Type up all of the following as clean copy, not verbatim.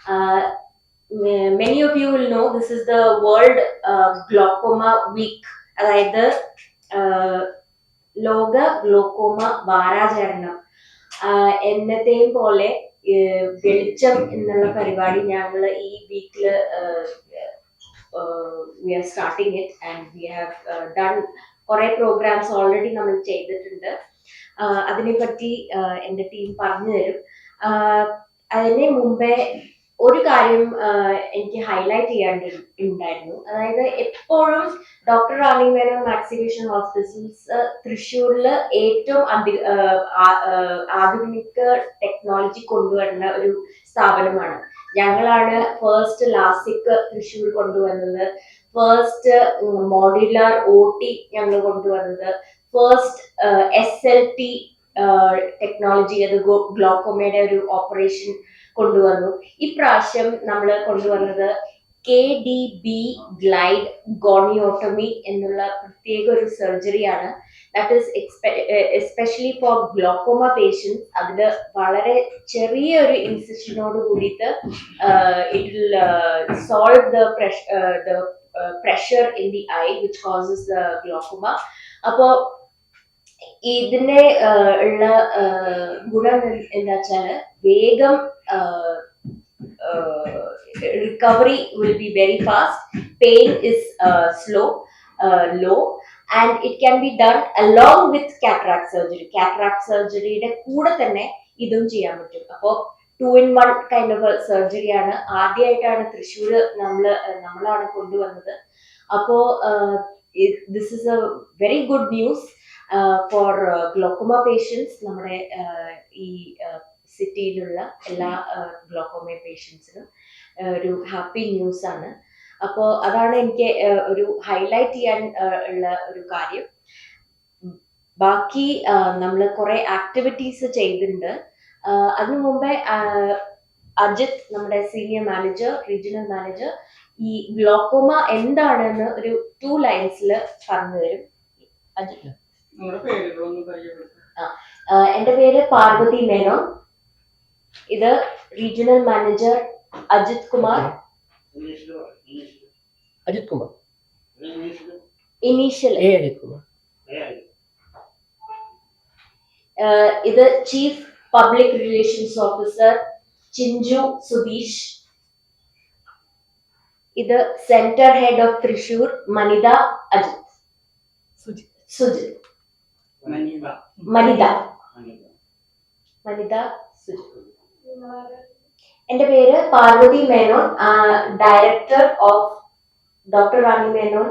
Uh, Many of you will know this is the World Glaucoma Week. അതായത് ലോക glaucoma വാരാചരണം. എന്നത്തെയും പോലെ വെളിച്ചം എന്നുള്ള പരിപാടി ഞങ്ങൾ ഈ വീക്കില് we are starting it, and we have done കുറെ പ്രോഗ്രാംസ് ഓൾറെഡി നമ്മൾ ചെയ്തിട്ടുണ്ട്. അതിനെപ്പറ്റി എൻ്റെ ടീം പറഞ്ഞു തരും. അതിന് മുമ്പേ ഒരു കാര്യം എനിക്ക് ഹൈലൈറ്റ് ചെയ്യാണ്ടായിരുന്നു. അതായത് എപ്പോഴും doctor Rani Menon vaccination hospitals തൃശ്ശൂരിൽ ഏറ്റവും ആധുനിക ടെക്നോളജി കൊണ്ടുവരുന്ന ഒരു സ്ഥാപനമാണ്. ഞങ്ങളാണ് ഫസ്റ്റ് ലാസിക് തൃശ്ശൂർ കൊണ്ടുവന്നത്, ഫസ്റ്റ് മോഡുലാർ OT ഞങ്ങൾ കൊണ്ടുവന്നത്, ഫസ്റ്റ് SLT ടെക്നോളജി, അത് ഗ്ലോക്കോമയുടെ ഒരു ഓപ്പറേഷൻ കൊണ്ടുവന്നു. ഇപ്രാവശ്യം നമ്മൾ കൊണ്ടുവന്നത് KDB ഗ്ലൈഡ് ഗോണിയോട്ടമി എന്നുള്ള പ്രത്യേക ഒരു സർജറിയാണ്. That is especially for glaucoma patients. അതിൽ വളരെ ചെറിയ ഒരു ഇൻസിഷനോട് കൂടിയിട്ട് it will solve the pressure in the eye which causes the glaucoma. അപ്പോൾ ഇതിന്റെ ഉള്ള ഗുണം എന്താ വെച്ചാല് വേഗം recovery will be very fast, pain is low, and it can be done along with cataract surgery. Cataract surgery യുടെ കൂടെ തന്നെ ഇതും ചെയ്യാൻ പറ്റും. അപ്പോൾ 2-in-1 കൈൻഡ് ഓഫ് സർജറി ആണ്. ആദ്യമായിട്ടാണ് തൃശ്ശൂർ നമ്മളാണ് കൊണ്ടുവന്നത്. അപ്പോ this is a very good news for glaucoma patients. നമ്മുടെ ഈ സിറ്റിയിലുള്ള എല്ലാ ഗ്ലോക്കോമ പേഷ്യൻസിനും ഒരു ഹാപ്പി ന്യൂസ് ആണ്. അപ്പോൾ അതാണ് എനിക്ക് ഒരു ഹൈലൈറ്റ് ചെയ്യാൻ ഉള്ള ഒരു കാര്യം. ബാക്കി നമ്മൾ കുറെ ആക്ടിവിറ്റീസ് ചെയ്തിട്ടുണ്ട്. അതിനു മുമ്പേ അജിത്, നമ്മുടെ സീനിയർ മാനേജർ, റീജിയണൽ മാനേജർ, ഈ ഗ്ലോക്കോമ എന്താണെന്ന് ഒരു 2 ലൈൻസിൽ പറഞ്ഞു തരും. അജിത്. എന്റെ പേര് പാർവതി മേനോൻ. ഇത് regional manager Ajith Kumar. Initial Ajith Kumar. ഇത് chief public relations officer Chinchu Sudheesh. ഇത് centre head of Thrissur Manitha Ajith. Sujith. Manitha Sujith. എന്റെ പേര് Parvathi Menon, director of doctor Rani Menon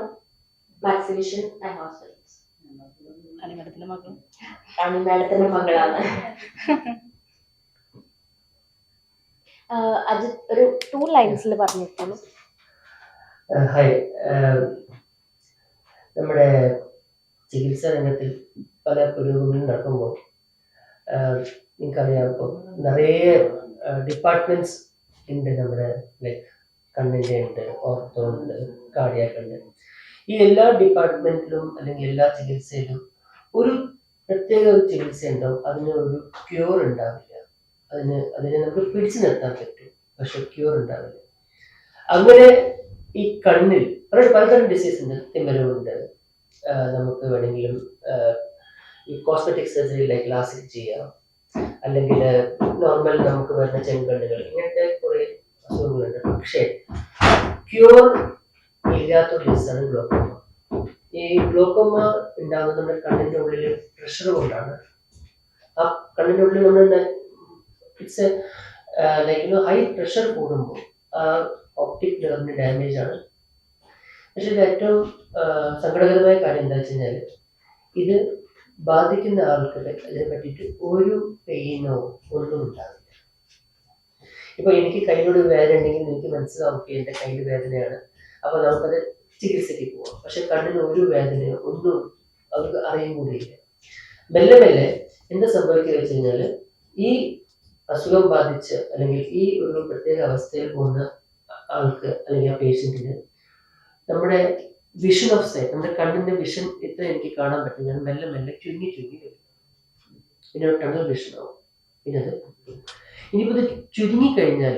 vaccination and hospitals. Rani മാഡത്തിന്റെ മകളാണ്. അജിത് ഒരു 2 ലൈൻസിൽ പറഞ്ഞിട്ടുള്ളൂ. ഹായ്, നമ്മുടെ ചികിത്സാ രംഗത്തിൽ പല പുരോഗമനം നടക്കുമ്പോൾ നിങ്ങൾക്കറിയാം, ഇപ്പോൾ നിറയെ ഡിപ്പാർട്ട്മെന്റ്സ് ഉണ്ട്. നമ്മുടെ ലൈക്ക് കണ്ണിൻ്റെ ഉണ്ട്, ഓർത്തോ ഉണ്ട്, കാർഡിയാക് ഉണ്ട്. ഈ എല്ലാ ഡിപ്പാർട്ട്മെന്റിലും അല്ലെങ്കിൽ എല്ലാ ചികിത്സയിലും ഒരു പ്രത്യേക ഒരു ചികിത്സ ഉണ്ടാവും. അതിന് ഒരു ക്യൂർ ഉണ്ടാവില്ല. അതിനെ നമുക്ക് പിടിച്ചു നിർത്താൻ പറ്റും, പക്ഷെ ക്യൂർ ഉണ്ടാവില്ല. അങ്ങനെ ഈ കണ്ണിൽ പലതരം ഡിസീസ് ഉണ്ട്. തിമിരമുണ്ട്, നമുക്ക് വേണമെങ്കിലും ഈ കോസ്മെറ്റിക് സർജറി ലൈക്ക് ലാസിക് ചെയ്യാം, അല്ലെങ്കിൽ നോർമൽ നമുക്ക് വരുന്ന ചെങ്കണ്ണുകൾ, ഇങ്ങനത്തെ കുറെ അസുഖങ്ങളുണ്ട്. പക്ഷേ ക്യൂർ ഇല്ലാത്ത ഡിസീസാണ് ഗ്ലോക്കോമ. ഈ ഗ്ലോക്കോമ ഉണ്ടാകുന്നത് നമ്മുടെ കണ്ണിന്റെ ഉള്ളിൽ പ്രഷർ കൊണ്ടാണ്. ആ കണ്ണിന്റെ ഉള്ളിൽ നമ്മൾ ഇറ്റ്സ് ലൈക്ക് ഹൈ പ്രഷർ കൂടുമ്പോൾ ആ ഓപ്റ്റിക് നെർവിന് ഡാമേജ് ആണ്. പക്ഷെ ഇത് ഏറ്റവും സങ്കടകരമായ കാര്യം എന്താ വെച്ച് കഴിഞ്ഞാൽ, ഇത് ബാധിക്കുന്ന ആൾക്ക് അതിനെ പറ്റിയിട്ട് ഒരു പെയിനോ ഒന്നും ഉണ്ടാവില്ല. ഇപ്പൊ എനിക്ക് കയ്യിലൊരു വേദന ഉണ്ടെങ്കിൽ എനിക്ക് മനസ്സിലാവും എന്റെ കയ്യിൽ വേദനയാണ്, അപ്പൊ നമുക്കത് ചികിത്സയ്ക്ക് പോവാം. പക്ഷെ കണ്ണിന് ഒരു വേദനയോ ഒന്നും അവർക്ക് അറിയാൻ കൂടിയില്ല. മെല്ലെ മെല്ലെ എന്താ സംഭവിക്കുക വെച്ച് കഴിഞ്ഞാൽ, ഈ അസുഖം ബാധിച്ച് അല്ലെങ്കിൽ ഈ ഒരു പ്രത്യേക അവസ്ഥയിൽ പോകുന്ന ആൾക്ക് അല്ലെങ്കിൽ ആ പേഷ്യന്റിന് നമ്മുടെ വിഷൻ ഓഫ് സൈറ്റ്, നമ്മുടെ കണ്ണിന്റെ വിഷൻ ഇത്ര എനിക്ക് കാണാൻ പറ്റും, ഞാൻ മെല്ലെ മെല്ലെ ചുരുങ്ങി വരും. പിന്നെ ഒരു ടണൽ വിഷൻ ആവും. പിന്നെ അത് ഇനിയിപ്പോൾ ഇത് ചുരുങ്ങി കഴിഞ്ഞാൽ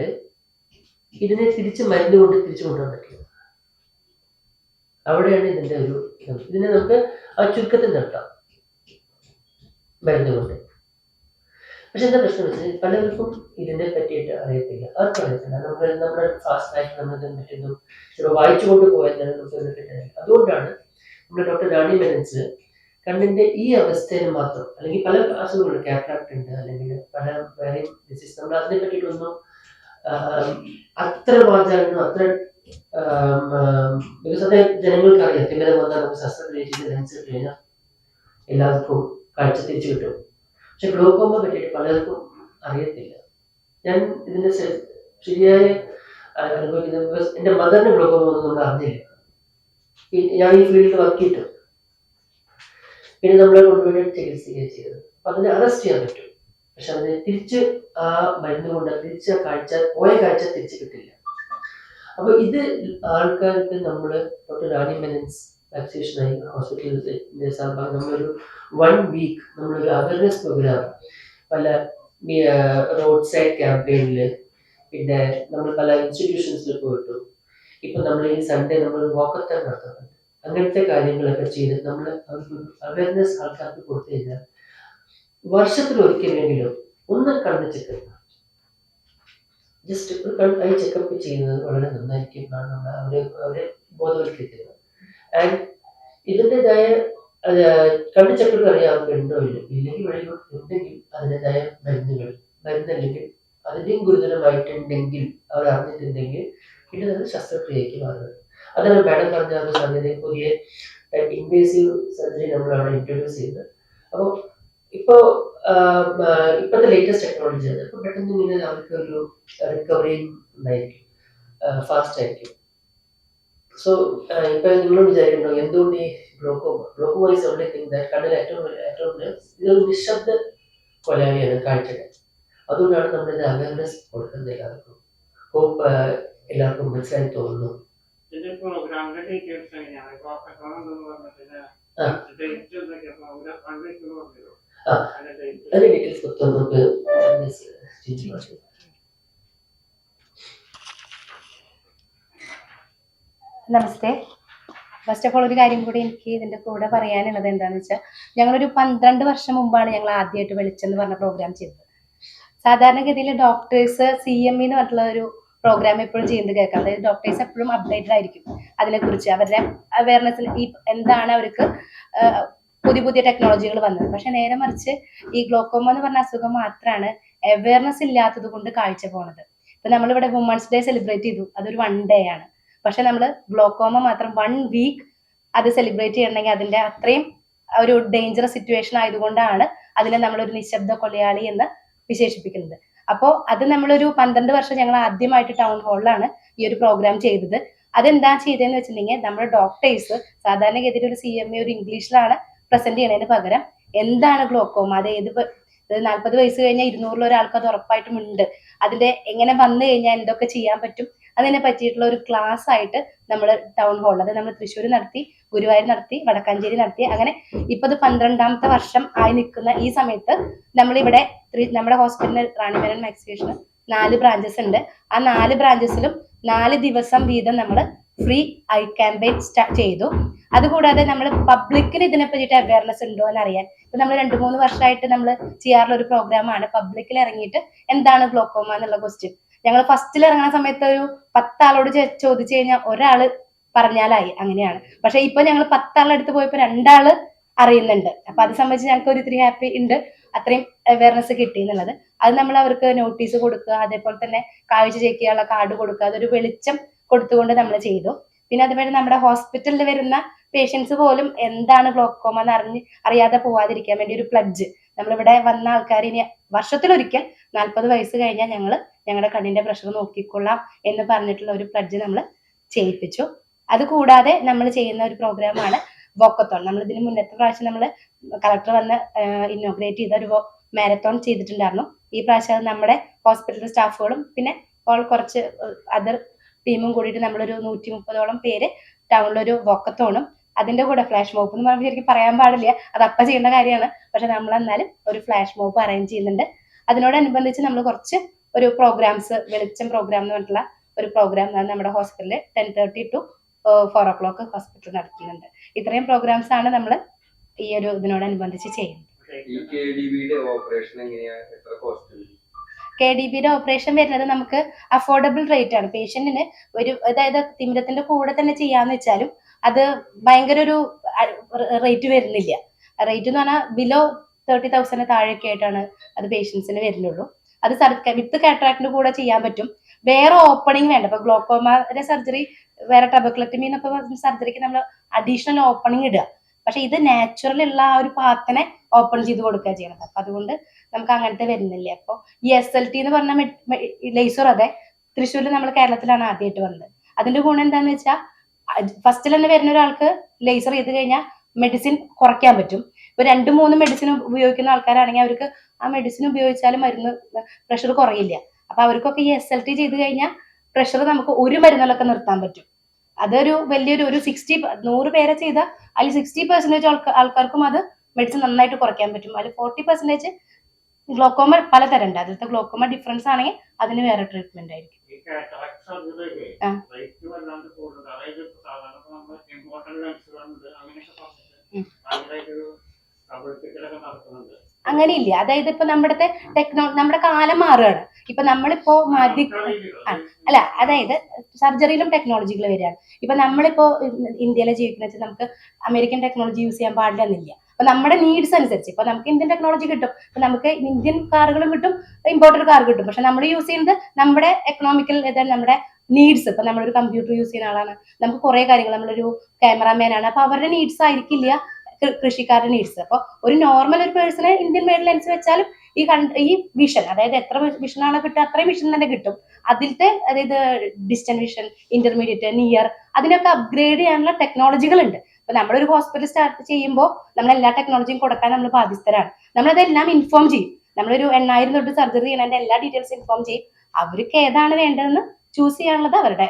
ഇതിനെ തിരിച്ച് മരുന്ന് കൊണ്ട് തിരിച്ചു കൊണ്ടുപോകാൻ പറ്റില്ല. അവിടെയാണ് ഇതിന്റെ ഒരു ഇതിനെ നമുക്ക് ആ ചുരുക്കത്തിൽ നിർത്താം മരുന്ന് കൊണ്ട്. പക്ഷെ എന്താ പ്രശ്നം വെച്ചാൽ പലർക്കും ഇതിനെ പറ്റിയിട്ട് അറിയത്തില്ല, ആർക്കും അറിയത്തില്ല. നമ്മുടെ ഫാസ്റ്റ് ആയിട്ട് നമ്മൾ ഇതിനെ പറ്റിയൊന്നും ചിലപ്പോൾ വായിച്ചുകൊണ്ട് പോയാൽ നമുക്ക് ഇതിനെ പറ്റി അറിയില്ല. അതുകൊണ്ടാണ് നമ്മുടെ ഡോക്ടർ റാണി മെനൻസ് കണ്ണിന്റെ ഈ അവസ്ഥയിൽ മാത്രം, അല്ലെങ്കിൽ പല അസുഖങ്ങളുണ്ട്, കാറ്ററാക്ട് ഉണ്ട്, അല്ലെങ്കിൽ പല വേറെ ഡിസീസ്, നമ്മൾ അതിനെ പറ്റിയിട്ടൊന്നും അത്ര വാചാലോ അത്ര ബിക്കോസ് അത് ജനങ്ങൾക്ക് അറിയാം. തിമിരം വന്നാൽ നമുക്ക് ശസ്ത്രക്രിയ ചെയ്ത് ലെൻസ് ഇട്ട് കഴിഞ്ഞാൽ എല്ലാവർക്കും കാഴ്ച തിരിച്ചു കിട്ടും. പക്ഷെ ഗ്ലോക്കോമ പറ്റിയിട്ട് പലർക്കും അറിയത്തില്ല. ഞാൻ ഇതിന്റെ ശരിയായ അനുഭവിക്കുന്നത് ബിക്കോസ് എന്റെ മദറിന് ഗ്ലോക്കോമ ഒന്നും നമ്മൾ അറിഞ്ഞില്ല. ഞാൻ ഈ ഫീൽഡിൽ വർക്ക് ചെയ്തിട്ടു. പിന്നെ നമ്മളെ കൊണ്ടുപോയി ചികിത്സിക്കുകയും ചെയ്തത്. അപ്പൊ അതിനെ അറസ്റ്റ് ചെയ്യാൻ പറ്റും, പക്ഷെ അതിനെ തിരിച്ച് ആ മരുന്ന് കൊണ്ട് തിരിച്ച് ആ കാഴ്ച പോയ കാഴ്ച തിരിച്ചു കിട്ടില്ല. അപ്പൊ ഇത് ആൾക്കാർക്ക് നമ്മള് ഡോക്ടർ റാണി മെനൻസ് വാക്സിനേഷനായി ഹോസ്പിറ്റലിന്റെ ഭാഗം നമ്മളൊരു 1 വീക്ക് നമ്മളൊരു അവയർനെസ് പ്രോഗ്രാം പല റോഡ് സൈഡ് ക്യാമ്പയിനില്, പിന്നെ നമ്മൾ പല ഇൻസ്റ്റിറ്റ്യൂഷൻസിൽ പോയിട്ടു. ഇപ്പൊ നമ്മൾ ഈ സൺഡേ നമ്മൾ വാക്കത്തോൺ നടത്തുന്നുണ്ട്. അങ്ങനത്തെ കാര്യങ്ങളൊക്കെ ചെയ്ത് നമ്മൾ അവർക്ക് അവയർനെസ് ആൾക്കാർക്ക് കൊടുത്തു കഴിഞ്ഞാൽ വർഷത്തിൽ ഒരിക്കലെങ്കിലും ഒന്ന് കണ്ണ് ചെക്കപ്പ്, ജസ്റ്റ് ഒരു ഐ ചെക്കപ്പ് ചെയ്യുന്നത് വളരെ നന്നായിരിക്കും എന്നാണ് നമ്മൾ അവരെ ബോധവൽക്കരിക്കുന്നത്. ആൻഡ് ഇതിൻ്റെതായ കണ്ണ് ചെക്കപ്പ് അറിയാവുന്ന ഉണ്ടോ ഇല്ലെങ്കിൽ വഴികൾ ഉണ്ടെങ്കിൽ അതിൻ്റെതായ മരുന്നല്ലെങ്കിൽ അതിൻ്റെയും ഗുരുതരമായിട്ടുണ്ടെങ്കിൽ അവർ അറിഞ്ഞിട്ടുണ്ടെങ്കിൽ പിന്നെ അത് ശസ്ത്രക്രിയയ്ക്ക് മാറുന്നത്. അതാണ് മാഡം പറഞ്ഞ ഒരു സാധ്യത. പുതിയ ഇൻവേസീവ് സർജറി നമ്മൾ അവിടെ ഇൻട്രൊഡ്യൂസ് ചെയ്തത്. അപ്പോൾ ഇപ്പോഴത്തെ ലേറ്റസ്റ്റ് ടെക്നോളജി ആണ്. ഇപ്പൊ പെട്ടെന്ന് ഇങ്ങനെ അവർക്ക് ഒരു റിക്കവറി ഉണ്ടായിരിക്കും, ഫാസ്റ്റ് ആയിരിക്കും. സോ ഇപ്പൊ നിങ്ങൾ വിചാരിക്കണോ എന്തുകൊണ്ട് ഈ glaucoma is only thing that കണ്ണിൽ ഏറ്റവും ഇതൊരു നിശബ്ദ കൊലയാളിയാണ് കാഴ്ചകൾ. അതുകൊണ്ടാണ് നമ്മൾ ഇത് അവയർനെസ് കൊടുക്കുന്നത് എല്ലാവർക്കും. ഹോപ്പ് എല്ലാവർക്കും മനസ്സിലായി തോന്നുന്നു. അതിന്റെ ഡീറ്റെയിൽസ് മൊത്തം നമുക്ക് നമസ്തേ. ഫസ്റ്റ് ഓഫ് ഓൾ ഒരു കാര്യം കൂടി എനിക്ക് ഇതിന്റെ കൂടെ പറയാനുള്ളത് എന്താണെന്ന് വെച്ചാൽ, ഞങ്ങളൊരു 12 വർഷം മുമ്പാണ് ഞങ്ങൾ ആദ്യമായിട്ട് വെളിച്ചം എന്ന് പറഞ്ഞ പ്രോഗ്രാം ചെയ്തത്. സാധാരണഗതിയിൽ ഡോക്ടേഴ്സ് CME എന്ന് പറഞ്ഞിട്ടുള്ള ഒരു പ്രോഗ്രാം എപ്പോഴും ചെയ്യുന്നത് കേൾക്കാം. അതായത് ഡോക്ടേഴ്സ് എപ്പോഴും അപ്ഡേറ്റഡ് ആയിരിക്കും അതിനെക്കുറിച്ച്, അവരുടെ അവയർനെസ്സിൽ ഈ എന്താണ് അവർക്ക് പുതിയ പുതിയ ടെക്നോളജികൾ വന്നത്. പക്ഷെ നേരെ മറിച്ച് ഈ ഗ്ലോക്കോമ എന്ന് പറഞ്ഞ അസുഖം മാത്രമാണ് അവയർനെസ് ഇല്ലാത്തത് കൊണ്ട് കാഴ്ച പോണത്. ഇപ്പൊ നമ്മളിവിടെ വുമൺസ് ഡേ സെലിബ്രേറ്റ് ചെയ്തു, അതൊരു 1 ഡേ ആണ്. പക്ഷെ നമ്മൾ ഗ്ലോക്കോമ മാത്രം 1 വീക്ക് അത് സെലിബ്രേറ്റ് ചെയ്യണമെങ്കിൽ അതിന്റെ അത്രയും ഒരു ഡേഞ്ചറസ് സിറ്റുവേഷൻ ആയതുകൊണ്ടാണ് അതിനെ നമ്മളൊരു നിശബ്ദ കൊലയാളി എന്ന് വിശേഷിപ്പിക്കുന്നത്. അപ്പോൾ അത് നമ്മളൊരു 12 വർഷം ഞങ്ങൾ ആദ്യമായിട്ട് ടൗൺ ഹാളിലാണ് ഈ ഒരു പ്രോഗ്രാം ചെയ്തത്. അതെന്താ ചെയ്തതെന്ന് വെച്ചിട്ടുണ്ടെങ്കിൽ നമ്മുടെ ഡോക്ടേഴ്സ് സാധാരണഗതിയിൽ ഒരു CME ഒരു ഇംഗ്ലീഷിലാണ് പ്രസന്റ് ചെയ്യുന്നതിന് പകരം എന്താണ് ഗ്ലോക്കോമ, അത് 40 വയസ്സ് കഴിഞ്ഞാൽ 200 ഒരാൾക്ക് അത് ഉറപ്പായിട്ടും ഉണ്ട്, അതിന്റെ എങ്ങനെ വന്നു കഴിഞ്ഞാൽ എന്തൊക്കെ ചെയ്യാൻ പറ്റും, അതിനെ പറ്റിയിട്ടുള്ള ഒരു ക്ലാസ് ആയിട്ട് നമ്മൾ ടൗൺ ഹാളിൽ, അത് നമ്മൾ തൃശ്ശൂർ നടത്തി, ഗുരുവായൂർ നടത്തി, വടക്കാഞ്ചേരി നടത്തി. അങ്ങനെ ഇപ്പൊ അത് 12ാമത്തെ വർഷം ആയി നിൽക്കുന്ന ഈ സമയത്ത് നമ്മളിവിടെ നമ്മുടെ ഹോസ്പിറ്റലിൽ റാണി മെനൻ വാക്സിനേഷൻ 4 ബ്രാഞ്ചസ് ഉണ്ട്. ആ 4 ബ്രാഞ്ചസിലും 4 ദിവസം വീതം നമ്മൾ ഫ്രീ ഐ ക്യാമ്പയിൻ ചെയ്തു. അതുകൂടാതെ നമ്മൾ പബ്ലിക്കിന് ഇതിനെ പറ്റിയിട്ട് അവയർനെസ് ഉണ്ടോ എന്ന് അറിയാൻ ഇപ്പൊ നമ്മൾ 2-3 വർഷമായിട്ട് നമ്മൾ ചെയ്യാറുള്ള ഒരു പ്രോഗ്രാമാണ് പബ്ലിക്കിൽ ഇറങ്ങിയിട്ട് എന്താണ് ഗ്ലോക്കോമ എന്നുള്ള ക്വസ്റ്റ്യൻ. ഞങ്ങൾ ഫസ്റ്റിൽ ഇറങ്ങുന്ന സമയത്ത് ഒരു 10 ആളോട് ചോദിച്ചു കഴിഞ്ഞാൽ ഒരാള് പറഞ്ഞാലായി, അങ്ങനെയാണ്. പക്ഷെ ഇപ്പൊ ഞങ്ങൾ 10 ആളെടുത്ത് പോയപ്പോ 2 ആള് അറിയുന്നുണ്ട്. അപ്പൊ അത് സംബന്ധിച്ച് ഞങ്ങൾക്ക് ഒരു 3 ഹാപ്പി ഉണ്ട്, അത്രയും അവയർനെസ് കിട്ടി എന്നുള്ളത്. അത് നമ്മൾ അവർക്ക് നോട്ടീസ് കൊടുക്കുക, അതേപോലെ തന്നെ കാഴ്ച ചെക്ക് ചെയ്യാനുള്ള കാർഡ് കൊടുക്കുക, അതൊരു വെളിച്ചം കൊടുത്തുകൊണ്ട് നമ്മൾ ചെയ്തു. പിന്നെ അതുപോലെ നമ്മുടെ ഹോസ്പിറ്റലിൽ വരുന്ന പേഷ്യൻസ് പോലും എന്താണ് ഗ്ലോക്കോമ എന്ന് അറിയാതെ പോവാതിരിക്കാൻ വേണ്ടി ഒരു പ്ലഡ്ജ്, നമ്മളിവിടെ വന്ന ആൾക്കാർ ഇനി വർഷത്തിലൊരിക്കൽ 40 വയസ്സ് കഴിഞ്ഞാൽ ഞങ്ങളുടെ കണ്ണിന്റെ പ്രഷർ നോക്കിക്കൊള്ളാം എന്ന് പറഞ്ഞിട്ടുള്ള ഒരു പ്ലഡ്ജ് നമ്മൾ ചെയ്യിപ്പിച്ചു. അതുകൂടാതെ നമ്മൾ ചെയ്യുന്ന ഒരു പ്രോഗ്രാമാണ് വോക്കത്തോൺ. നമ്മൾ ഇതിന് മുന്നത്തെ പ്രാവശ്യം നമ്മൾ കളക്ടർ വന്ന് ഇന്നോഗ്രേറ്റ് ചെയ്ത ഒരു മാരത്തോൺ ചെയ്തിട്ടുണ്ടായിരുന്നു. ഈ പ്രാവശ്യം നമ്മുടെ ഹോസ്പിറ്റൽ സ്റ്റാഫുകളും പിന്നെ കുറച്ച് അതർ ടീമും കൂടിയിട്ട് നമ്മളൊരു 130ഓളം പേര് ടൗണിലൊരു വോക്കത്തോണും അതിന്റെ കൂടെ ഫ്ലാഷ് മോപ്പ് എന്ന് പറഞ്ഞാൽ ശരിക്കും പറയാൻ പാടില്ല, അത് അപ്പ ചെയ്യേണ്ട കാര്യമാണ്. പക്ഷെ നമ്മൾ എന്നാലും ഒരു ഫ്ലാഷ് മോപ്പ് അറേഞ്ച് ചെയ്യുന്നുണ്ട്. അതിനോടനുബന്ധിച്ച് നമ്മൾ കുറച്ച് ഒരു പ്രോഗ്രാംസ്, വെളിച്ചം പ്രോഗ്രാം എന്ന് പറഞ്ഞിട്ടുള്ള ഒരു പ്രോഗ്രാം നമ്മുടെ ഹോസ്പിറ്റലിൽ 10:30 to 4 o'clock ഹോസ്പിറ്റൽ നടത്തുന്നുണ്ട്. ഇത്രയും പ്രോഗ്രാംസ് ആണ് നമ്മൾ ഈ ഒരു ഇതിനോടനുബന്ധിച്ച് ചെയ്യുന്നത്. KDBയുടെ ഓപ്പറേഷൻ വരുന്നത് നമുക്ക് അഫോർഡബിൾ റേറ്റ് ആണ്. പേഷ്യന്റിന് അതായത് തിമിരത്തിന്റെ കൂടെ തന്നെ ചെയ്യാന്ന് വെച്ചാലും അത് ഭയങ്കര ഒരു റേറ്റ് വരുന്നില്ല. റേറ്റ് എന്ന് പറഞ്ഞാൽ ബിലോ 30,000 താഴെയൊക്കെ ആയിട്ടാണ് അത് പേഷ്യൻസിന് വരുന്നുള്ളൂ. അത് വിത്ത് കാറ്ററാക്ടിന്റെ കൂടെ ചെയ്യാൻ പറ്റും. വേറെ ഓപ്പണിംഗ് വേണ്ട. ഇപ്പൊ ഗ്ലോക്കോമയുടെ സർജറി, വേറെ ട്രബക്ലക്ടമി എന്നൊക്കെ സർജറിക്ക് നമ്മൾ അഡീഷണൽ ഓപ്പണിംഗ് ഇടുക. പക്ഷെ ഇത് നാച്ചുറൽ ഉള്ള ആ ഒരു പാത്തിനെ ഓപ്പൺ ചെയ്ത് കൊടുക്കുക ചെയ്യണത്. അപ്പൊ അതുകൊണ്ട് നമുക്ക് അങ്ങനത്തെ വരുന്നില്ല. അപ്പൊ ഈ SLT എന്ന് പറഞ്ഞ ലേസർ അതെ തൃശ്ശൂരിൽ നമ്മൾ കേരളത്തിലാണ് ആദ്യമായിട്ട് വന്നത്. അതിന്റെ ഗുണം എന്താന്ന് വെച്ചാൽ ഫസ്റ്റിൽ തന്നെ വരുന്ന ഒരാൾക്ക് ലേസർ ചെയ്ത് കഴിഞ്ഞാൽ മെഡിസിൻ കുറയ്ക്കാൻ പറ്റും. ഇപ്പൊ 2-3 മെഡിസിൻ ഉപയോഗിക്കുന്ന ആൾക്കാരാണെങ്കിൽ അവർക്ക് ആ മെഡിസിൻ ഉപയോഗിച്ചാലും മരുന്ന് പ്രഷർ കുറയില്ല. അപ്പൊ അവർക്കൊക്കെ ഈ SLT ചെയ്ത് കഴിഞ്ഞാൽ പ്രഷർ നമുക്ക് ഒരു മരുന്നിലൊക്കെ നിർത്താൻ പറ്റും. അതൊരു വലിയൊരു 100 പേരെ ചെയ്താൽ അതിൽ 60% ആൾക്കാർക്കും അത് മെഡിസിൻ നന്നായിട്ട് കുറയ്ക്കാൻ പറ്റും. അതിൽ 40% ഗ്ലോക്കോമ പലതരം ഉണ്ട്. അതിലത്തെ ഗ്ലോക്കോമ ഡിഫറൻസ് ആണെങ്കിൽ അതിന് വേറെ ട്രീറ്റ്മെന്റ് ആയിരിക്കും. അങ്ങനെയില്ല. അതായത് ഇപ്പൊ നമ്മുടെ കാലം മാറുകയാണ്. ഇപ്പൊ നമ്മളിപ്പോ അല്ല, അതായത് സർജറിയിലും ടെക്നോളജികൾ വരികയാണ്. ഇപ്പൊ നമ്മളിപ്പോ ഇന്ത്യയിലെ ജീവിക്കുന്ന വെച്ചാൽ നമുക്ക് അമേരിക്കൻ ടെക്നോളജി യൂസ് ചെയ്യാൻ പാടില്ല എന്നില്ല. അപ്പൊ നമ്മുടെ നീഡ്സ് അനുസരിച്ച് ഇപ്പൊ നമുക്ക് ഇന്ത്യൻ ടെക്നോളജി കിട്ടും. ഇപ്പൊ നമുക്ക് ഇന്ത്യൻ കാറുകളും കിട്ടും, ഇമ്പോർട്ടഡ് കാർ കിട്ടും. പക്ഷെ നമ്മൾ യൂസ് ചെയ്യുന്നത് നമ്മുടെ എക്കണോമിക്കൽ നമ്മുടെ നീഡ്സ്. ഇപ്പൊ നമ്മളൊരു കമ്പ്യൂട്ടർ യൂസ് ചെയ്യുന്ന ആളാണ്, നമുക്ക് കുറെ കാര്യങ്ങൾ, നമ്മളൊരു ക്യാമറാമാൻ ആണ്, അപ്പൊ അവരുടെ നീഡ്സ് ആയിരിക്കില്ല കൃഷിക്കാരുടെ നീഡ്സ്. അപ്പൊ ഒരു നോർമൽ ഒരു പേഴ്സണ് ഇന്ത്യൻ മെയ്ഡ് ലെൻസ് വെച്ചാലും ഈ വിഷൻ, അതായത് എത്ര വിഷൻ ആണ് കിട്ടുക അത്രയും വിഷൻ തന്നെ കിട്ടും. അതിലത്തെ അതായത് ഡിസ്റ്റന്റ് വിഷൻ, ഇന്റർമീഡിയറ്റ്, നിയർ, അതിനൊക്കെ അപ്ഗ്രേഡ് ചെയ്യാനുള്ള ടെക്നോളജികൾ ഉണ്ട്. അപ്പൊ നമ്മളൊരു ഹോസ്പിറ്റൽ സ്റ്റാർട്ട് ചെയ്യുമ്പോൾ നമ്മൾ എല്ലാ ടെക്നോളജിയും കൊടുക്കാൻ നമ്മൾ ബാധ്യസ്ഥരാണ്. നമ്മളതെല്ലാം ഇൻഫോം ചെയ്യും. നമ്മളൊരു 8,000 തൊട്ട് സർജറി ചെയ്യണതിന്റെ എല്ലാ ഡീറ്റെയിൽസ് ഇൻഫോം ചെയ്യും. അവർക്ക് ഏതാണ് വേണ്ടതെന്ന് ചൂസ് ചെയ്യാനുള്ളത് അവരുടെ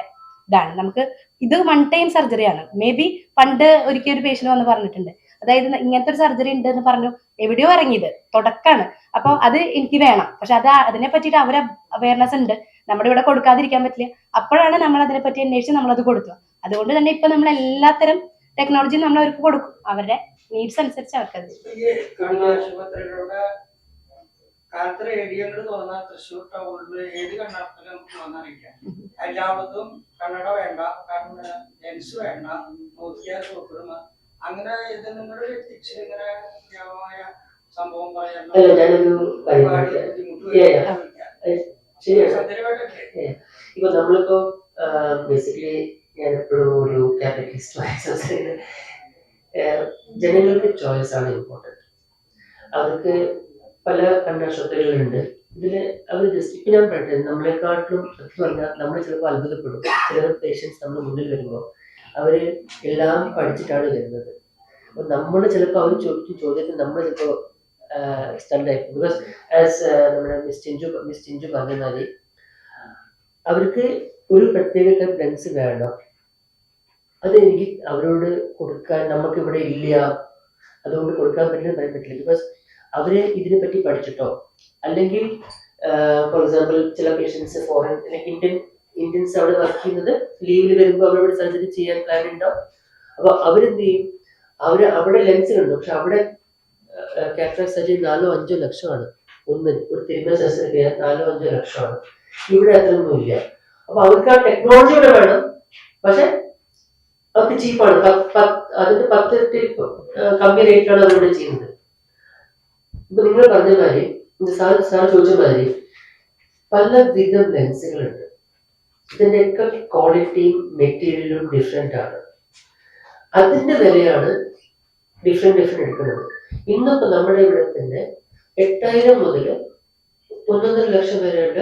ഇതാണ്. നമുക്ക് ഇത് 1 ടൈം സർജറിയാണ്. മേ ബി പണ്ട് ഒരിക്കൽ ഒരു പേഷ്യന്റ് വന്ന് പറഞ്ഞിട്ടുണ്ട്, അതായത് ഇങ്ങനത്തെ ഒരു സർജറി ഉണ്ട് എന്ന് പറഞ്ഞു, എവിടെയോ ഇറങ്ങിയത് തുടക്കാണ്. അപ്പൊ അത് എനിക്ക് വേണം, പക്ഷെ അതിനെ പറ്റിയിട്ട് അവരെ അവയർനെസ് ഉണ്ട്, നമ്മുടെ ഇവിടെ കൊടുക്കാതിരിക്കാൻ പറ്റില്ല. അപ്പോഴാണ് നമ്മൾ അതിനെ പറ്റി അന്വേഷിച്ച് നമ്മളത് കൊടുത്തു. അതുകൊണ്ട് തന്നെ ഇപ്പൊ നമ്മൾ എല്ലാത്തരം ടെക്നോളജിയും നമ്മൾ അവർക്ക് കൊടുക്കും, അവരുടെ നീഡ്സ് അനുസരിച്ച് അവർക്കത്. കാലത്ത് റേഡിയോകൾ തുറന്നാൽ തൃശ്ശൂർ ടൗണിൽ ഏത് കണ്ണാർത്തിൽ നമുക്ക് തുറന്നറിയിക്കാം. എല്ലായിടത്തും കണ്ണട വേണ്ട, ലെൻസ് വേണ്ട, നോക്കിയാൽ സൂപ്പർമാ, അങ്ങനെ ഇത് നിങ്ങളുടെ എത്തിക്സ് ഇങ്ങനെ വ്യാപകമായ സംഭവം പറയാൻ ഇപ്പൊ നമ്മളിപ്പോ ബേസിക്കലി ഞാൻ എപ്പോഴും ഒരു ക്യാപിറ്റലിസ്റ്റ് ജനങ്ങൾക്ക് ചോയ്സ് ആണ് ഇമ്പോർട്ടൻറ്റ്. അവർക്ക് പല കണ്ണാശുപത്രികളുണ്ട്. ഇതില് അവർ ജസ്റ്റ് ഇപ്പൊ ഞാൻ പറയട്ടെ, നമ്മളെക്കാട്ടിലും സത്യം പറഞ്ഞാൽ നമ്മൾ ചിലപ്പോൾ അത്ഭുതപ്പെടും. ചില പേഷ്യൻസ് നമ്മുടെ മുന്നിൽ വരുമ്പോൾ അവര് എല്ലാം പഠിച്ചിട്ടാണ് വരുന്നത്. അപ്പൊ നമ്മൾ ചിലപ്പോൾ അവർ ചോദിച്ച ചോദ്യത്തിൽ നമ്മൾ ചിലപ്പോൾ സ്റ്റണ്ടായിരിക്കും. ബിക്കോസ് ആസ് നമ്മുടെ മിസ് ചിഞ്ചു പറഞ്ഞ മാതിരി അവർക്ക് ഒരു പ്രത്യേക ടൈപ്പ് ലെൻസ് വേണം. അത് എനിക്ക് അവരോട് കൊടുക്കാൻ നമുക്ക് ഇവിടെ ഇല്ല, അതുകൊണ്ട് കൊടുക്കാൻ പറ്റില്ല പറയാൻ പറ്റില്ല. ബിക്കോസ് അവര് ഇതിനെ പറ്റി പഠിച്ചിട്ടോ, അല്ലെങ്കിൽ ഫോർ എക്സാമ്പിൾ ചില പേഷ്യൻസ് ഫോറിൻ അല്ലെങ്കിൽ ഇന്ത്യൻസ് അവിടെ വർക്ക് ചെയ്യുന്നത് ലീവിൽ വരുമ്പോൾ അവരോട് സർജറി ചെയ്യാൻ പ്ലാൻ ഉണ്ടാവും. അപ്പൊ അവരെന്ത് ചെയ്യും, അവര് അവിടെ ലെൻസ് കണ്ടു, പക്ഷെ അവിടെ കാറ്ററാക്ട് സർജറി 4-5 ലക്ഷമാണ്. ഒരു തിരുമല ശസ്ത്രക്രിയ 4-5 ലക്ഷമാണ്. ഇവിടെ അത്രയൊന്നും ഇല്ല. അപ്പൊ അവർക്ക് ആ ടെക്നോളജി ഇവിടെ വേണം, പക്ഷെ അവർക്ക് ചീപ്പാണ്. അതിന്റെ 10 ഇരട്ടി കമ്മി റേറ്റാണ് അവരിവിടെ ചെയ്യുന്നത്. ഇപ്പൊ നിങ്ങൾ പറഞ്ഞ മാതിരി, സാർ ചോദിച്ച മാതിരി പലവിധം ലെൻസുകളുണ്ട്. ഇതിന്റെയൊക്കെ ക്വാളിറ്റിയും മെറ്റീരിയലും ഡിഫറെന്റ് ആണ്. അതിന്റെ വിലയാണ് ഡിഫറെന്റ് എടുക്കുന്നത്. ഇന്നിപ്പോ നമ്മുടെ ഇവിടെ തന്നെ 8,000 മുതൽ 1.5 ലക്ഷം വരെയുള്ള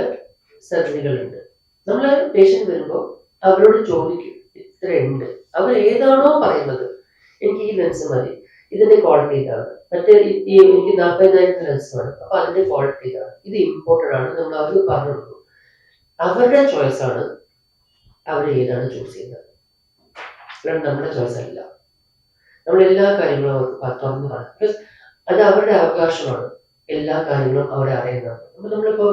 സർജറികളുണ്ട്. നമ്മള് പേഷ്യന്റ് വരുമ്പോൾ അവരോട് ചോദിക്കും ഇത്ര ഉണ്ട്, അവർ ഏതാണോ പറയുന്നത്, എനിക്ക് ഈ ലെൻസ് മതി, ഇതിന്റെ ക്വാളിറ്റി ഇതാണ്, മറ്റേ എനിക്ക് 40,000 ലെൻസ് വേണം, അപ്പൊ അതിന്റെ ക്വാളിറ്റി ഇതാണ്, ഇത് ഇമ്പോർട്ടഡ് ആണ്, നമ്മൾ അവർക്ക് പറഞ്ഞു കൊടുക്കും. അവരുടെ ചോയ്സ് ആണ് അവർ ഏതാണ് ചൂസ് ചെയ്യുന്നത്. നമ്മുടെ ചോയ്സ് അല്ല. നമ്മൾ എല്ലാ കാര്യങ്ങളും അവർക്ക് തുറന്ന് പറയും. ബിക്കോസ് അത് അവരുടെ അവകാശമാണ്. എല്ലാ കാര്യങ്ങളും അവിടെ അറിയുന്നതാണ്. അപ്പൊ നമ്മളിപ്പോ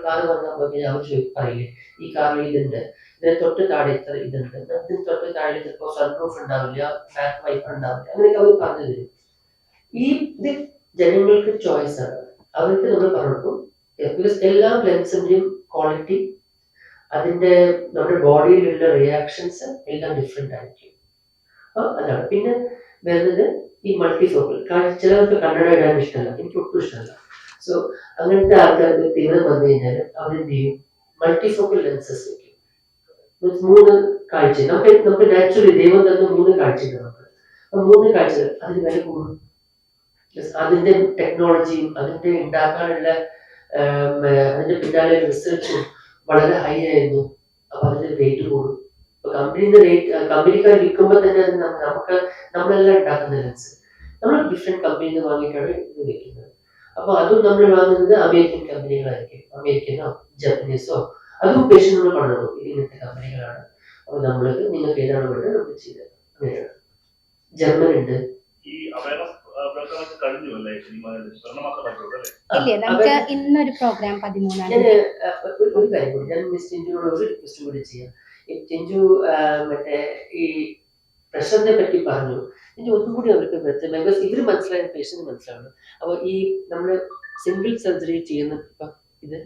കാർ വാങ്ങാൻ പോയി കഴിഞ്ഞാൽ അവർ പറയില്ലേ ഈ കാറിൽ ഇതുണ്ട്, ഇതിന് തൊട്ട് താഴെ ഇത്ര ഇതുണ്ട്, ഇതിന് തൊട്ട് താഴെ ചിലപ്പോൾ സൺറൂഫ് ഉണ്ടാവില്ല, ബാക്ക് വൈപ്പർ ഉണ്ടാവില്ല, അങ്ങനെയൊക്കെ അവർ പറഞ്ഞു തരും. ഇത് ജനങ്ങൾക്ക് ചോയ്സ് ആണ്, അവർക്ക് നമ്മൾ പറഞ്ഞു ബിക്കോസ് എല്ലാ ലെൻസിന്റെയും ക്വാളിറ്റി, അതിന്റെ നമ്മുടെ ബോഡിയിലുള്ള റിയാക്ഷൻസ് എല്ലാം ഡിഫറെന്റ് ആയിരിക്കും. അതാണ്. പിന്നെ വരുന്നത് ഈ മൾട്ടിഫോക്കൽ. ചിലർക്ക് കണ്ണട ഇടാൻ ഇഷ്ടമല്ല, എനിക്ക് ഒട്ടും ഇഷ്ടമല്ല. സോ അങ്ങനത്തെ ആൾക്കാർക്ക് തീവ്രം വന്നു കഴിഞ്ഞാൽ അവരെന്ത് ചെയ്യും, മൾട്ടിഫോക്കൽ ലെൻസസ് വെക്കും. മൂന്ന് കാഴ്ച നമുക്ക് നാച്ചുറലി ദൈവം തന്ന 3 കാഴ്ചകൾ നമുക്ക്. അപ്പൊ 3 കാഴ്ചകൾ അതിന് വില കൂടും. അതിന്റെ ടെക്നോളജിയും അതിന്റെ ഉണ്ടാക്കാനുള്ള അതിന്റെ പിന്നാലെ റിസർച്ചും വളരെ ഹൈ ആയിരുന്നു. അപ്പൊ അതിന്റെ റേറ്റ് കൂടും. ഇപ്പൊ കമ്പനിക്കാർ വിൽക്കുമ്പോൾ തന്നെ നമ്മളെല്ലാം ഉണ്ടാക്കുന്ന ലെൻസ് നമ്മൾ ഡിഫറെന്റ് കമ്പനിയിൽ നിന്ന് വാങ്ങിയിട്ടാണ് ഇത് വെക്കുന്നത്. അപ്പൊ അതും നമ്മൾ വാങ്ങുന്നത് അമേരിക്കൻ കമ്പനികളായിരിക്കും, അമേരിക്കനോ ജപ്പനീസോ. അതും പേഷ്യന്റ് പഠനമോ ഇങ്ങനത്തെ കമ്പനികളാണ്. അപ്പൊ നമ്മൾക്ക് നിങ്ങൾക്ക് ഏതാണ് വേണ്ടത് നമ്മൾ ചെയ്തത്. അങ്ങനെയാണ്. ജർമ്മൻ ഉണ്ട്. ഇല്ലേ, നമുക്ക് ഇന്നൊരു പ്രോഗ്രാം 13-ാം തീയതി. ഒരു കാര്യം കൂടി ഞാൻ മിസ് ടിൻജുവിനോട് ഒരു റിക്വസ്റ്റ് കൂടി ചെയ്യാം. ടിൻജു മറ്റേ ഈ പ്രഷറിനെ പറ്റി പറഞ്ഞു. ടിൻജു ഒന്നും കൂടി അവർക്ക് ബിക്കോസ് ഇവര് മനസ്സിലായ പേഷ്യന്റ് മനസ്സിലാവുന്നു. അപ്പൊ ഈ നമ്മള് സിംഗിൾ സർജറി ചെയ്യുന്ന ഇപ്പൊ ഇത്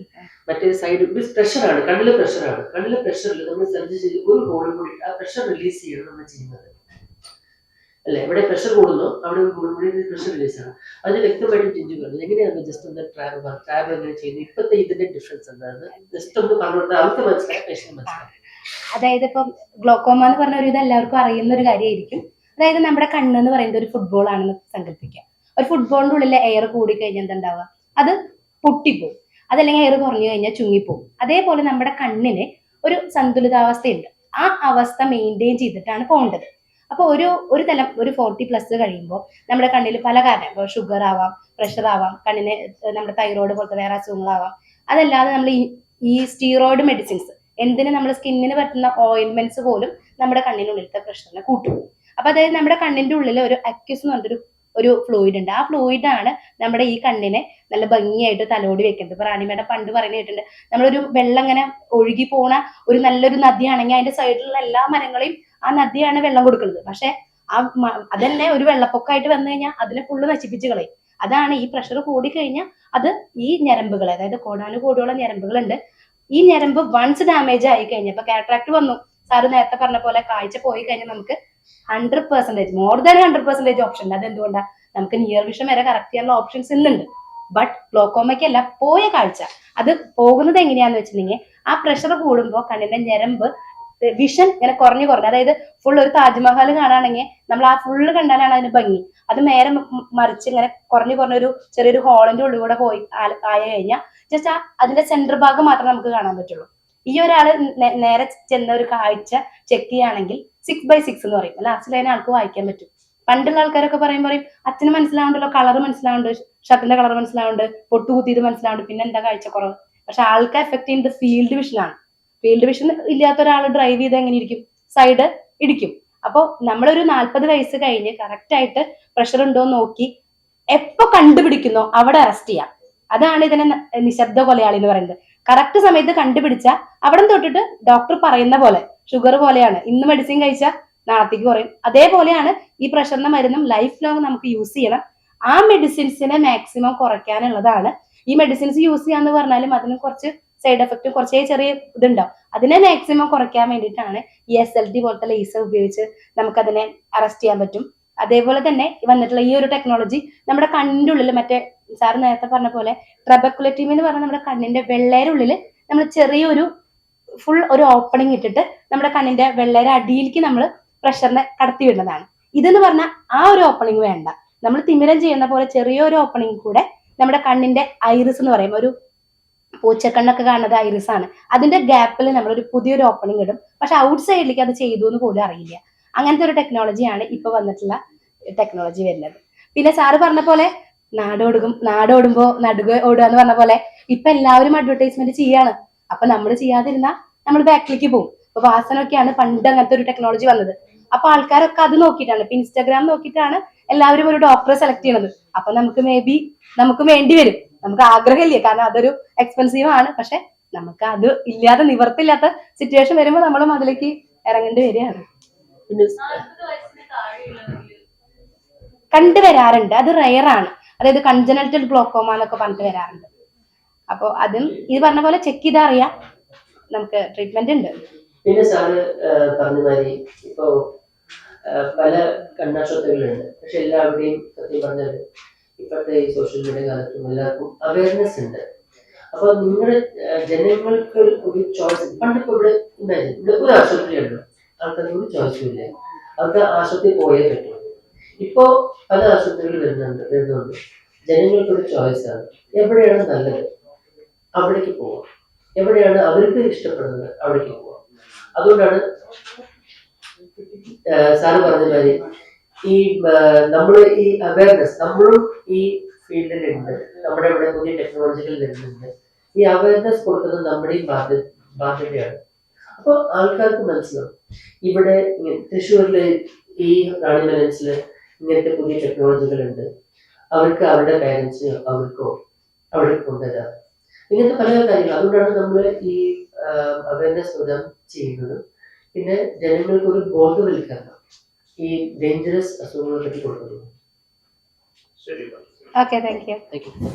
മറ്റേ സൈഡ് പ്രഷറാണ്, കണ്ണിലെ പ്രഷറിൽ നമ്മൾ സർജറി ചെയ്ത് ഒരു ഹോളും കൂടി ആ പ്രഷർ റിലീസ് ചെയ്യണം നമ്മൾ ചെയ്യുന്നത് അല്ലെ. എവിടെ പ്രഷർ കൂടുന്നോ അവിടെ ഒരു ഹോളും കൂടി പ്രഷർ റിലീസ് ആണ്. അതിന് വ്യക്തമായിട്ട് ടിൻജു പറഞ്ഞു എങ്ങനെയാണ് ജസ്റ്റ് ഒന്ന് ട്രാവൽ എങ്ങനെ ചെയ്യുന്നത്, ഇപ്പത്തെ ഇതിന്റെ ഡിഫറൻസ് എന്താണ് ജസ്റ്റ് ഒന്ന് പറഞ്ഞു കൊടുത്താൽ അവർക്ക് മനസ്സിലായി, പേഷ്യന്റ് മനസ്സിലായി. അതായത് ഇപ്പം ഗ്ലോക്കോമ എന്ന് പറഞ്ഞ ഒരു ഇത് എല്ലാവർക്കും അറിയുന്ന ഒരു കാര്യമായിരിക്കും. അതായത് നമ്മുടെ കണ്ണ് എന്ന് പറയുന്നത് ഒരു ഫുട്ബോൾ ആണെന്ന് സങ്കല്പിക്കുക. ഒരു ഫുട്ബോളിന്റെ ഉള്ളിൽ എയർ കൂടി കഴിഞ്ഞാൽ എന്തുണ്ടാവുക, അത് പൊട്ടിപ്പോവും. അതല്ലെങ്കിൽ എയർ കുറഞ്ഞു കഴിഞ്ഞാൽ ചുങ്ങിപ്പോവും. അതേപോലെ നമ്മുടെ കണ്ണിന് ഒരു സന്തുലിതാവസ്ഥയുണ്ട്. ആ അവസ്ഥ മെയിൻറ്റെയിൻ ചെയ്തിട്ടാണ് പോകേണ്ടത്. അപ്പോൾ ഒരു തലം ഒരു 40+ കഴിയുമ്പോൾ നമ്മുടെ കണ്ണിൽ പല കാരണം, ഇപ്പോൾ ഷുഗർ ആവാം, പ്രഷർ ആവാം, കണ്ണിന് നമ്മുടെ തൈറോയ്ഡ് പോലത്തെ വേറെ അസുഖങ്ങളാവാം. അതല്ലാതെ നമ്മൾ ഈ സ്റ്റീറോയിഡ് മെഡിസിൻസ്, എന്തിന് നമ്മുടെ സ്കിന്നിന് പറ്റുന്ന ഓയിൽമെന്റ്സ് പോലും നമ്മുടെ കണ്ണിനുള്ളിലത്തെ പ്രഷറിനെ കൂട്ടും. അപ്പൊ അതായത് നമ്മുടെ കണ്ണിന്റെ ഉള്ളിൽ ഒരു അക്യൂസ് എന്ന് പറഞ്ഞൊരു ഫ്ലൂയിഡ് ഉണ്ട്. ആ ഫ്ലൂയിഡാണ് നമ്മുടെ ഈ കണ്ണിനെ നല്ല ഭംഗിയായിട്ട് തലോടി വെക്കുന്നത്. ഇപ്പൊ റാണിമേടെ പണ്ട് പറയുന്ന കേട്ടിട്ടുണ്ട്, നമ്മളൊരു വെള്ളം ഇങ്ങനെ ഒഴുകി പോണ ഒരു നല്ലൊരു നദിയാണെങ്കിൽ അതിന്റെ സൈഡിലുള്ള എല്ലാ മരങ്ങളെയും ആ നദിയാണ് വെള്ളം കൊടുക്കുന്നത്. പക്ഷെ അതന്നെ ഒരു വെള്ളപ്പൊക്കമായിട്ട് വന്നു കഴിഞ്ഞാൽ അതിനെ ഫുള്ള് നശിപ്പിച്ച് കളയും. അതാണ് ഈ പ്രഷർ കൂടിക്കഴിഞ്ഞാൽ അത് ഈ ഞരമ്പുകൾ, അതായത് കോടാനുകോടിയോളം ഞരമ്പുകളുണ്ട്. ഈ ഞരമ്പ് വൺസ് ഡാമേജ് ആയി കഴിഞ്ഞാൽ, ഇപ്പൊ കാറ്ററാക്ട് വന്നു, സാറ് നേരത്തെ പറഞ്ഞ പോലെ കാഴ്ച പോയി കഴിഞ്ഞാൽ നമുക്ക് 100% മോർ ദാൻ 100% ഓപ്ഷൻ ഉണ്ട്. അതെന്തുകൊണ്ടാണ്, നമുക്ക് നിയർ വിഷൻ വരെ കറക്റ്റ് ചെയ്യാനുള്ള ഓപ്ഷൻസ് ഇന്നുണ്ട്. ബട്ട് ഗ്ലോക്കോമയ്ക്കല്ല, പോയ കാഴ്ച അത് പോകുന്നത് എങ്ങനെയാന്ന് വെച്ചിട്ടുണ്ടെങ്കിൽ ആ പ്രഷർ കൂടുമ്പോൾ കണ്ണിന്റെ ഞരമ്പ് വിഷൻ ഇങ്ങനെ കുറഞ്ഞു, അതായത് ഫുൾ ഒരു താജ്മഹൽ കാണുകയാണെങ്കിൽ നമ്മൾ ആ ഫുള്ള് കണ്ടാലാണ് അതിന് ഭംഗി. അത് നേരെ മറിച്ച് ഇങ്ങനെ കുറഞ്ഞൊരു ചെറിയൊരു ഹോളിന്റെ ഉള്ളിൽ കൂടെ പോയി ആയി കഴിഞ്ഞാൽ ജസ്റ്റ് അതിന്റെ സെന്റർ ഭാഗം മാത്രമേ നമുക്ക് കാണാൻ പറ്റുള്ളൂ. ഈ ഒരാള് നേരെ ചെന്ന ഒരു കാഴ്ച ചെക്ക് ചെയ്യുകയാണെങ്കിൽ 6/6 എന്ന് പറയും. ലാസ്റ്റിൽ അതിനെ ആൾക്ക് വായിക്കാൻ പറ്റും. പണ്ടുള്ള ആൾക്കാരൊക്കെ പറയും അച്ഛന് മനസ്സിലാവുണ്ടല്ലോ, കളർ മനസ്സിലാവുന്നുണ്ട്, ഷർട്ടിന്റെ കളർ മനസ്സിലാവുന്നുണ്ട്, പൊട്ടുകുത്തിയത് മനസ്സിലാവുന്നുണ്ട്, പിന്നെ എന്താ കാഴ്ചക്കുറവ്. പക്ഷെ ആൾക്ക് എഫക്ട് ചെയ്യുന്നത് ഫീൽഡ് വിഷനാണ്. ഫീൽഡ് വിഷൻ ഇല്ലാത്ത ഒരാൾ ഡ്രൈവ് ചെയ്ത് എങ്ങനെ ഇരിക്കും, സൈഡ് ഇടിക്കും. അപ്പോൾ നമ്മളൊരു 40 വയസ്സ് കഴിഞ്ഞ് കറക്റ്റ് ആയിട്ട് പ്രഷർ ഉണ്ടോ നോക്കി എപ്പോ കണ്ടുപിടിക്കുന്നോ അവിടെ അറസ്റ്റ് ചെയ്യാം. അതാണ് ഇതിനെ നിശബ്ദ കൊലയാളി എന്ന് പറയുന്നത്. കറക്റ്റ് സമയത്ത് കണ്ടുപിടിച്ച അവിടെ തൊട്ടിട്ട് ഡോക്ടർ പറയുന്ന പോലെ ഷുഗർ പോലെയാണ്, ഇന്ന് മെഡിസിൻ കഴിച്ചാൽ നാളത്തേക്ക് കുറയും. അതേപോലെയാണ് ഈ പ്രഷറിന്റെ മരുന്നും ലൈഫ് ലോങ് നമുക്ക് യൂസ് ചെയ്യണം. ആ മെഡിസിൻസിനെ മാക്സിമം കുറയ്ക്കാനുള്ളതാണ്. ഈ മെഡിസിൻസ് യൂസ് ചെയ്യാന്ന് പറഞ്ഞാലും അതിന് കുറച്ച് സൈഡ് എഫക്റ്റ്, കുറച്ചേ ചെറിയ ഇതുണ്ടാവും. അതിനെ മാക്സിമം കുറയ്ക്കാൻ വേണ്ടിയിട്ടാണ് ഈ SLT പോലത്തെ ലേസർ ഉപയോഗിച്ച് നമുക്കതിനെ അറസ്റ്റ് ചെയ്യാൻ പറ്റും. അതേപോലെ തന്നെ വന്നിട്ടുള്ള ഈ ഒരു ടെക്നോളജി നമ്മുടെ കണ്ണിന്റെ ഉള്ളിൽ, മറ്റേ സാറ് നേരത്തെ പറഞ്ഞ പോലെ ട്രബക്കുലറ്റീമി എന്ന് പറഞ്ഞാൽ നമ്മുടെ കണ്ണിന്റെ വെള്ളയുടെ ഉള്ളിൽ നമ്മൾ ചെറിയൊരു ഫുൾ ഒരു ഓപ്പണിംഗ് ഇട്ടിട്ട് നമ്മുടെ കണ്ണിന്റെ വെള്ളയുടെ അടിയിലേക്ക് നമ്മൾ പ്രഷറിനെ കടത്തി വിടുന്നതാണ്. ഇതെന്ന് പറഞ്ഞാൽ ആ ഒരു ഓപ്പണിംഗ് വേണ്ട, നമ്മൾ തിമിരം ചെയ്യുന്ന പോലെ ചെറിയൊരു ഓപ്പണിംഗ് കൂടെ നമ്മുടെ കണ്ണിന്റെ ഐറിസ് എന്ന് പറയും, ഒരു പൂച്ചക്കണ്ണൊക്കെ കാണുന്നത് ഐറിസ് ആണ്. അതിന്റെ ഗ്യാപ്പിൽ നമ്മളൊരു പുതിയൊരു ഓപ്പണിംഗ് ഇടും. പക്ഷെ ഔട്ട് സൈഡിലേക്ക് അത് ചെയ്തു എന്ന് പോലും അറിയില്ല. അങ്ങനത്തെ ഒരു ടെക്നോളജിയാണ് ഇപ്പൊ വന്നിട്ടുള്ള ടെക്നോളജി വരുന്നത്. പിന്നെ സാറ് പറഞ്ഞ പോലെ നാടോടുമ്പോ നടുക ഓടുക എന്ന് പറഞ്ഞ പോലെ ഇപ്പൊ എല്ലാവരും അഡ്വർടൈസ്മെന്റ് ചെയ്യാണ്. അപ്പൊ നമ്മൾ ചെയ്യാതിരുന്നാൽ നമ്മൾ ബാക്കിലേക്ക് പോകും. ഇപ്പൊ വാസനൊക്കെയാണ് പണ്ട് അങ്ങനത്തെ ഒരു ടെക്നോളജി വന്നത്. അപ്പൊ ആൾക്കാരൊക്കെ അത് നോക്കിയിട്ടാണ്, ഇപ്പൊ ഇൻസ്റ്റാഗ്രാം നോക്കിയിട്ടാണ് എല്ലാവരും ഒരു ഡോക്ടറെ സെലക്ട് ചെയ്യണത്. അപ്പൊ നമുക്ക് മേ ബി നമുക്ക് വേണ്ടി വരും. നമുക്ക് ആഗ്രഹമില്ല, കാരണം അതൊരു എക്സ്പെൻസീവ് ആണ്. പക്ഷെ നമുക്ക് അത് ഇല്ലാതെ നിവർത്തില്ലാത്ത സിറ്റുവേഷൻ വരുമ്പോൾ നമ്മളും അതിലേക്ക് ഇറങ്ങേണ്ടി വരികയാണ്. പിന്നെ കണ്ടുവരാറുണ്ട്, അത് റയറാണ്. അതായത് കൺജനറ്റൽ ഗ്ലോക്കോമ എന്നൊക്കെ പറഞ്ഞിട്ട് വരാറുണ്ട്. അപ്പോൾ അതും ഈ പറഞ്ഞ പോലെ ചെക്ക് ചെയ്താൽ അറിയാം, നമുക്ക് ട്രീറ്റ്മെന്റ് ഉണ്ട്. പിന്നെ സാറ് പറഞ്ഞ മാതിരി ഇപ്പോ പല കണ്ണാശുപത്രികളുണ്ട്. പക്ഷെ എല്ലാവരുടെയും സത്യം പറഞ്ഞാൽ ഇപ്പോഴത്തെ ഈ സോഷ്യൽ മീഡിയ കാലത്തും എല്ലാവർക്കും അവയർനെസ് ഉണ്ട്. അപ്പൊ നിങ്ങളുടെ ജനങ്ങൾക്ക് ഒരു ചോയ്സ്, പണ്ടിപ്പോ ഇവിടെ ഇമാജിൻ ഇവിടെ ഒരു ആശുപത്രിയുണ്ട്, ആൾക്കാർക്ക് ഒരു ചോയ്സും ഇല്ല, അവർക്ക് ആശുപത്രി പോയേ പറ്റും. ഇപ്പോ പല ആശുപത്രികൾ വരുന്നുണ്ട്. ജനങ്ങൾക്കൊരു ചോയ്സ് ആണ്, എവിടെയാണ് നല്ലത് അവിടേക്ക് പോവാം, എവിടെയാണ് അവർക്ക് ഇഷ്ടപ്പെടുന്നത് അവിടേക്ക് പോവാം. അതുകൊണ്ടാണ് സാറ് പറഞ്ഞ മാതിരി ഈ നമ്മുടെ ഈ അവയർനെസ്, നമ്മളും ഈ ഫീൽഡിലുണ്ട്, നമ്മുടെ ഇവിടെ പുതിയ ടെക്നോളജികൾ വരുന്നുണ്ട്. ഈ അവയർനെസ് കൊടുക്കുന്നത് നമ്മുടെയും ബാധ്യതയാണ്. അപ്പോൾ ആൾക്കാർക്ക് മനസ്സിലാവും ഇവിടെ തൃശ്ശൂരില് ഈ റാണി മെലൻസില് ഇങ്ങനത്തെ പുതിയ ടെക്നോളജികൾ ഉണ്ട്, അവർക്ക് അവരുടെ പാരൻസിനോ അവർക്കോ അവിടെ കൊണ്ടുവരാം, ഇങ്ങനത്തെ പല കാര്യങ്ങൾ. അതുകൊണ്ടാണ് നമ്മൾ ഈ അവയർനെസ് പ്രോഗ്രാം ചെയ്യുന്നത്. പിന്നെ ജനങ്ങൾക്ക് ഒരു ബോധവൽക്കരണം ഈ ഡേഞ്ചറസ് അസുഖങ്ങളെ പറ്റി കൊടുക്കുന്നത്. Okay, thank you. Thank you.